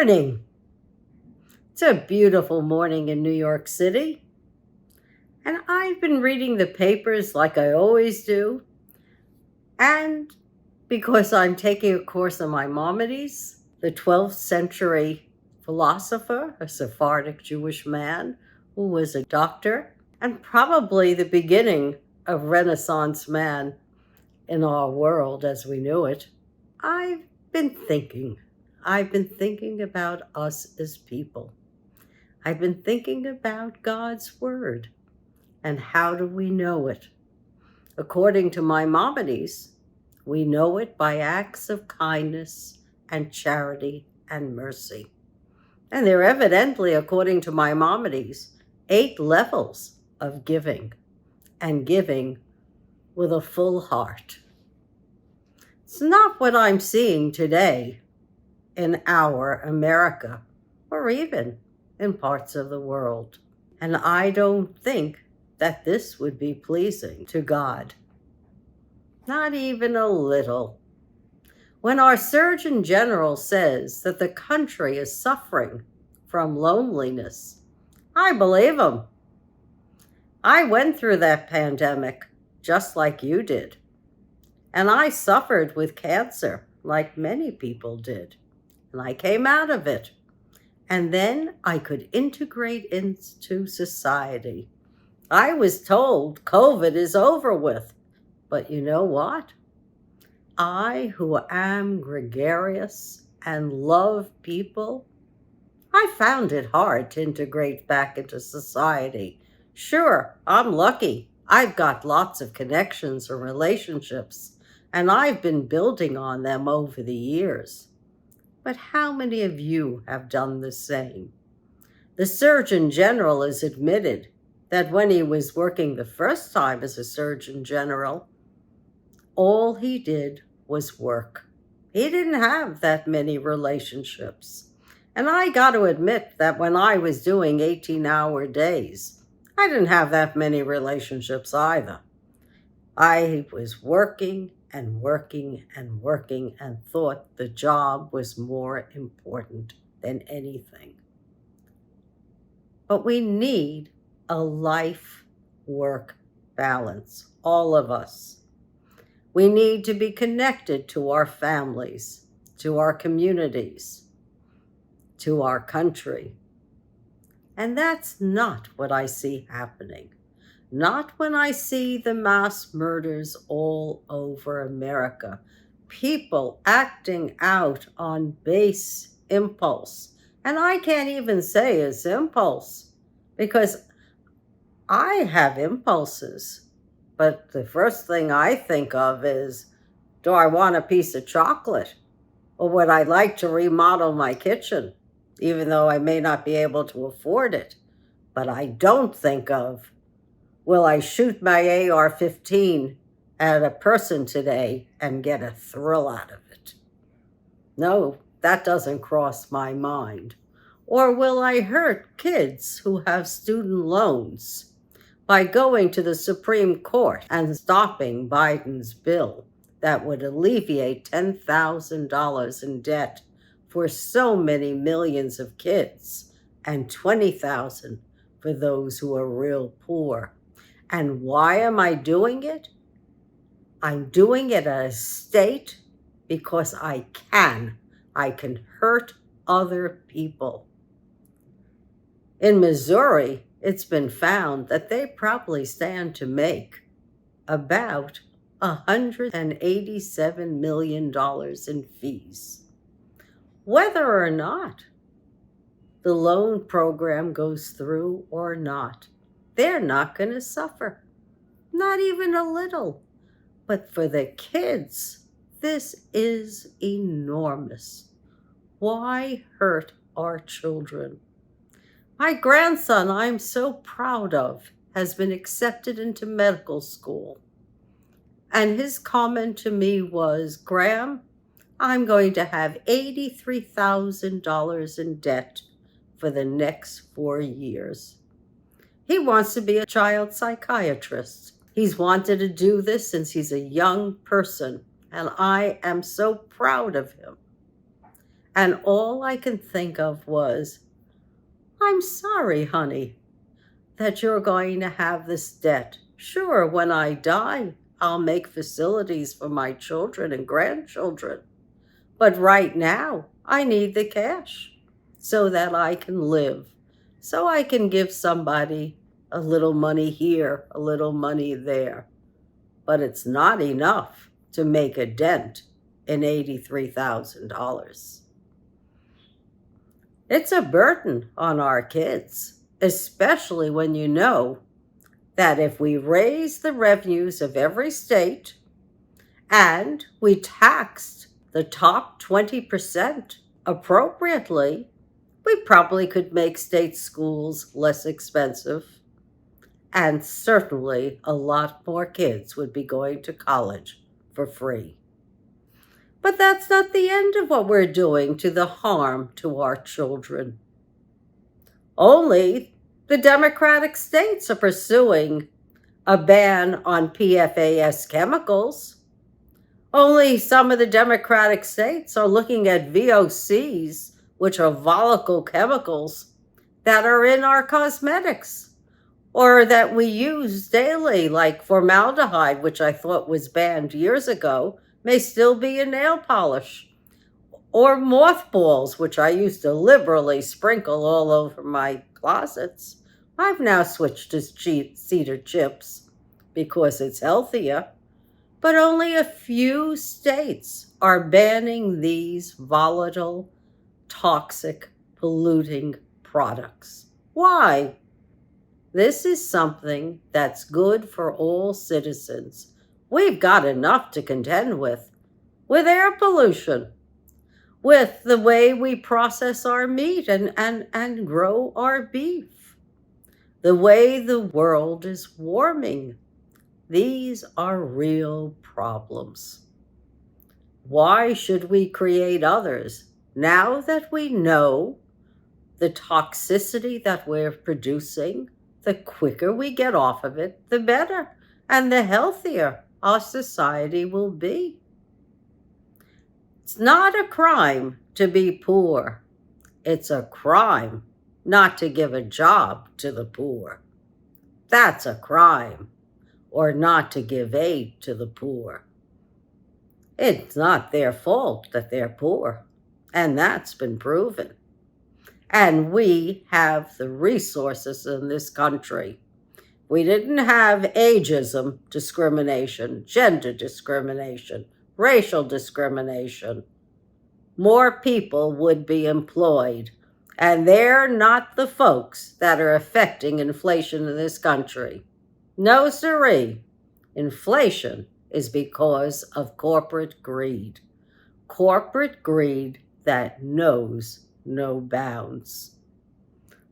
morning. It's a beautiful morning in New York City. And I've been reading the papers like I always do. And because I'm taking a course on Maimonides, the 12th century philosopher, a Sephardic Jewish man who was a doctor, and probably the beginning of Renaissance man in our world as we knew it, I've been thinking about us as people. I've been thinking about God's word and how do we know it? According to Maimonides, we know it by acts of kindness and charity and mercy. And there are evidently, according to Maimonides, 8 levels of giving, and giving with a full heart. It's not what I'm seeing today in our America, or even in parts of the world. And I don't think that this would be pleasing to God. Not even a little. When our Surgeon General says that the country is suffering from loneliness, I believe him. I went through that pandemic just like you did. And I suffered with cancer like many people did. And I came out of it. And then I could integrate into society. I was told COVID is over with. But you know what? I, who am gregarious and love people, I found it hard to integrate back into society. Sure, I'm lucky. I've got lots of connections and relationships, and I've been building on them over the years. But how many of you have done the same? The Surgeon General has admitted that when he was working the first time as a Surgeon General, all he did was work. He didn't have that many relationships. And I got to admit that when I was doing 18-hour days, I didn't have that many relationships either. I was working and working and working and thought the job was more important than anything. But we need a life-work balance, all of us. We need to be connected to our families, to our communities, to our country. And that's not what I see happening. Not when I see the mass murders all over America. People acting out on base impulse. And I can't even say it's impulse because I have impulses. But the first thing I think of is, do I want a piece of chocolate? Or would I like to remodel my kitchen, even though I may not be able to afford it? But I don't think of, will I shoot my AR-15 at a person today and get a thrill out of it? No, that doesn't cross my mind. Or will I hurt kids who have student loans by going to the Supreme Court and stopping Biden's bill that would alleviate $10,000 in debt for so many millions of kids and $20,000 for those who are real poor? And why am I doing it? I'm doing it as a state because I can. I can hurt other people. In Missouri, it's been found that they probably stand to make about $187 million in fees. Whether or not the loan program goes through or not, they're not going to suffer. Not even a little. But for the kids, this is enormous. Why hurt our children? My grandson, I'm so proud of, has been accepted into medical school. And his comment to me was, Graham, I'm going to have $83,000 in debt for the next 4 years. He wants to be a child psychiatrist. He's wanted to do this since he's a young person, and I am so proud of him. And all I can think of was, I'm sorry, honey, that you're going to have this debt. Sure, when I die, I'll make facilities for my children and grandchildren. But right now, I need the cash so that I can live, so I can give somebody a little money here, a little money there. But it's not enough to make a dent in $83,000. It's a burden on our kids, especially when you know that if we raise the revenues of every state and we taxed the top 20% appropriately, we probably could make state schools less expensive, and certainly a lot more kids would be going to college for free. But that's not the end of what we're doing to the harm to our children. Only the Democratic states are pursuing a ban on PFAS chemicals. Only some of the Democratic states are looking at VOCs, which are volatile chemicals that are in our cosmetics or that we use daily, like formaldehyde, which I thought was banned years ago, may still be in nail polish. Or mothballs, which I used to liberally sprinkle all over my closets. I've now switched to cedar chips because it's healthier. But only a few states are banning these volatile, toxic, polluting products. Why? This is something that's good for all citizens. We've got enough to contend with air pollution, with the way we process our meat and grow our beef, the way the world is warming. These are real problems. Why should we create others now that we know the toxicity that we're producing? The quicker we get off of it, the better, and the healthier our society will be. It's not a crime to be poor. It's a crime not to give a job to the poor. That's a crime. Or not to give aid to the poor. It's not their fault that they're poor, and that's been proven. And we have the resources in this country. We didn't have ageism discrimination, gender discrimination, racial discrimination. More people would be employed, and they're not the folks that are affecting inflation in this country. No siree. Inflation is because of corporate greed. Corporate greed that knows no bounds.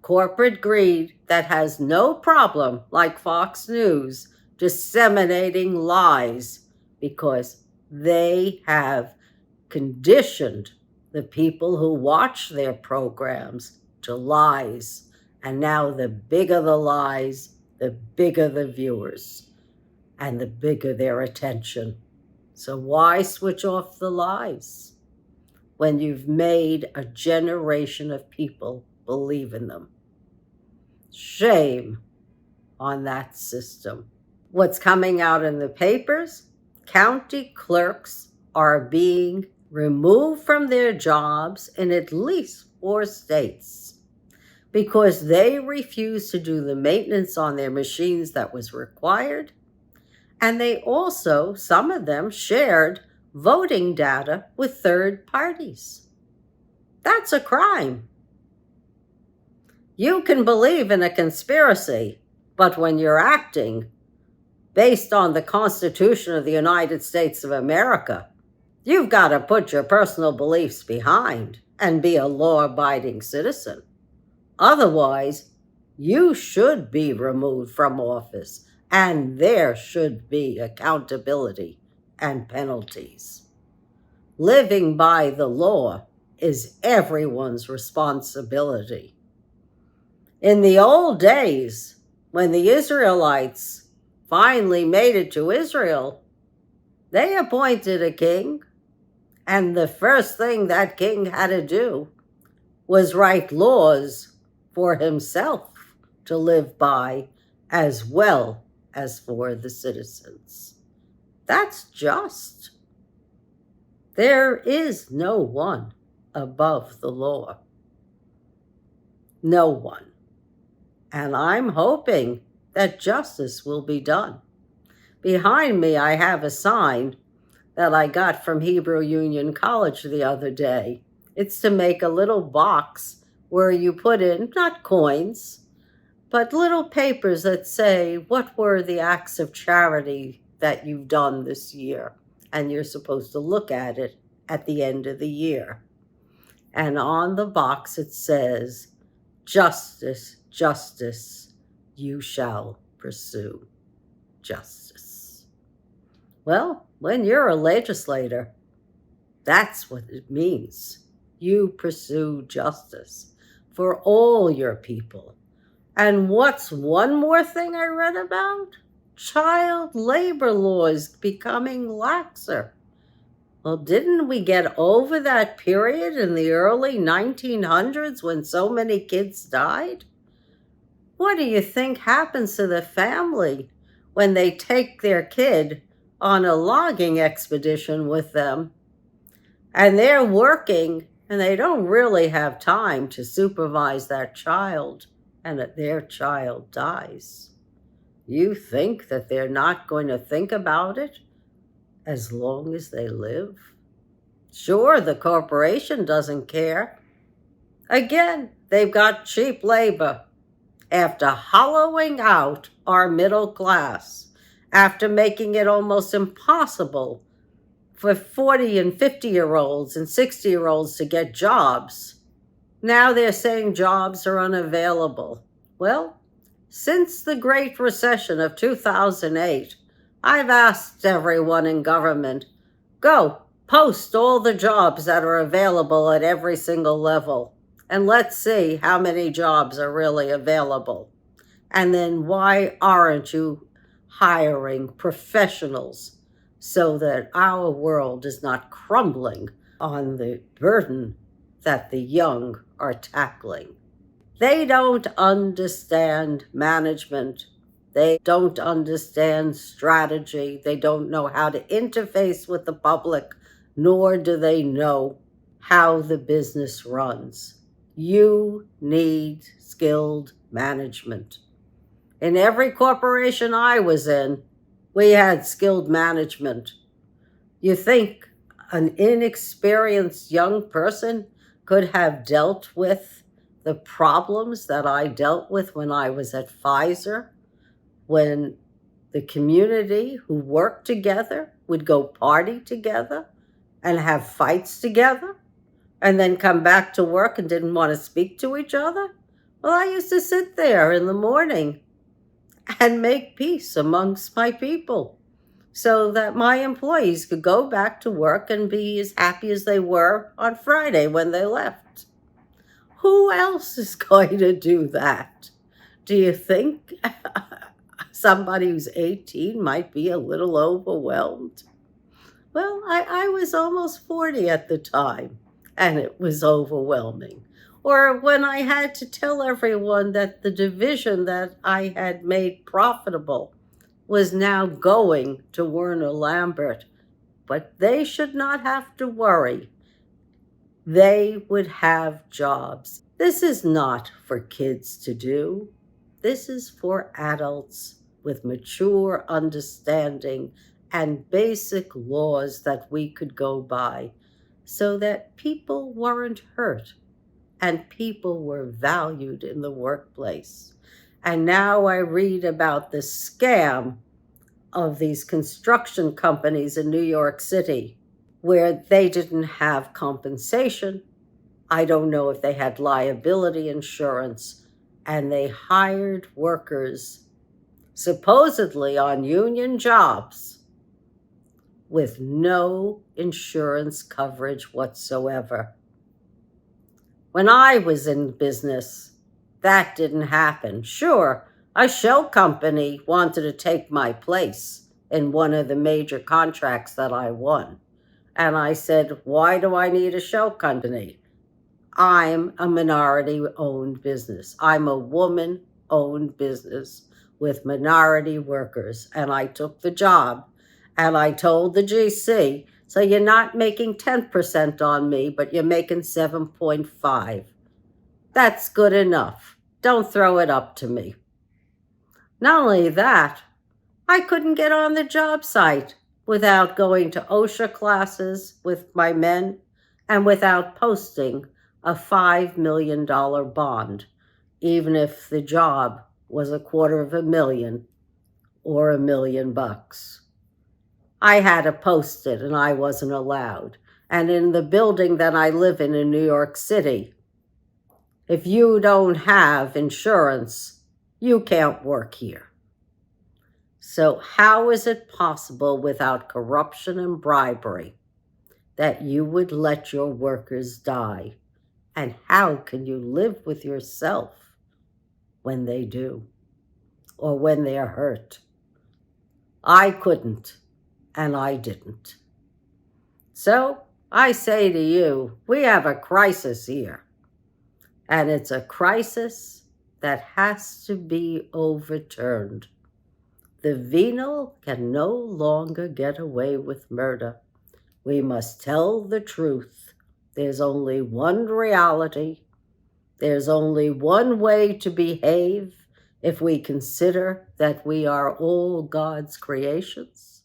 Corporate greed that has no problem, like Fox News, disseminating lies because they have conditioned the people who watch their programs to lies. And now the bigger the lies, the bigger the viewers, and the bigger their attention. So why switch off the lies when you've made a generation of people believe in them? Shame on that system. What's coming out in the papers? County clerks are being removed from their jobs in at least 4 states. Because they refused to do the maintenance on their machines that was required. And they also, some of them, shared voting data with third parties. That's a crime. You can believe in a conspiracy, but when you're acting based on the Constitution of the United States of America, you've got to put your personal beliefs behind and be a law-abiding citizen. Otherwise, you should be removed from office, and there should be accountability and penalties. Living by the law is everyone's responsibility. In the old days, when the Israelites finally made it to Israel, they appointed a king, And the first thing that king had to do was write laws for himself to live by, as well as for the citizens. That's just. There is no one above the law. No one. And I'm hoping that justice will be done. Behind me, I have a sign that I got from Hebrew Union College the other day. It's to make a little box where you put in, not coins, but little papers that say, what were the acts of charity that you've done this year? And you're supposed to look at it at the end of the year. And on the box it says, justice, justice, you shall pursue justice. Well, when you're a legislator, that's what it means. You pursue justice for all your people. And what's one more thing I read about? Child labor laws becoming laxer. Well, didn't we get over that period in the early 1900s when so many kids died? What do you think happens to the family when they take their kid on a logging expedition with them and they're working and they don't really have time to supervise that child and that their child dies? You think that they're not going to think about it as long as they live? Sure, the corporation doesn't care. Again, they've got cheap labor. After hollowing out our middle class, after making it almost impossible for 40 and 50-year-olds and 60-year-olds to get jobs, now they're saying jobs are unavailable. Well, since the Great Recession of 2008, I've asked everyone in government, go post all the jobs that are available at every single level, and let's see how many jobs are really available. And then why aren't you hiring professionals so that our world is not crumbling on the burden that the young are tackling? They don't understand management. They don't understand strategy. They don't know how to interface with the public, nor do they know how the business runs. You need skilled management. In every corporation I was in, we had skilled management. You think an inexperienced young person could have dealt with the problems that I dealt with when I was at Pfizer, when the community who worked together would go party together and have fights together and then come back to work and didn't want to speak to each other? Well, I used to sit there in the morning and make peace amongst my people so that my employees could go back to work and be as happy as they were on Friday when they left. Who else is going to do that? Do you think somebody who's 18 might be a little overwhelmed? Well, I was almost 40 at the time, and it was overwhelming. Or when I had to tell everyone that the division that I had made profitable was now going to Werner Lambert, but they should not have to worry. They would have jobs. This is not for kids to do. This is for adults with mature understanding and basic laws that we could go by so that people weren't hurt and people were valued in the workplace. And now I read about the scam of these construction companies in New York City where they didn't have compensation. I don't know if they had liability insurance, and they hired workers supposedly on union jobs with no insurance coverage whatsoever. When I was in business, that didn't happen. Sure, a shell company wanted to take my place in one of the major contracts that I won. And I said, why do I need a shell company? I'm a minority-owned business. I'm a woman-owned business with minority workers. And I took the job. And I told the GC, so you're not making 10% on me, but you're making 7.5. That's good enough. Don't throw it up to me. Not only that, I couldn't get on the job site without going to OSHA classes with my men and without posting a $5 million bond, even if the job was $250,000 or $1 million. I had to post it and I wasn't allowed. And in the building that I live in New York City, if you don't have insurance, you can't work here. So how is it possible without corruption and bribery that you would let your workers die? And how can you live with yourself when they do or when they're hurt? I couldn't, and I didn't. So I say to you, we have a crisis here. And it's a crisis that has to be overturned. The venal can no longer get away with murder. We must tell the truth. There's only one reality. There's only one way to behave if we consider that we are all God's creations.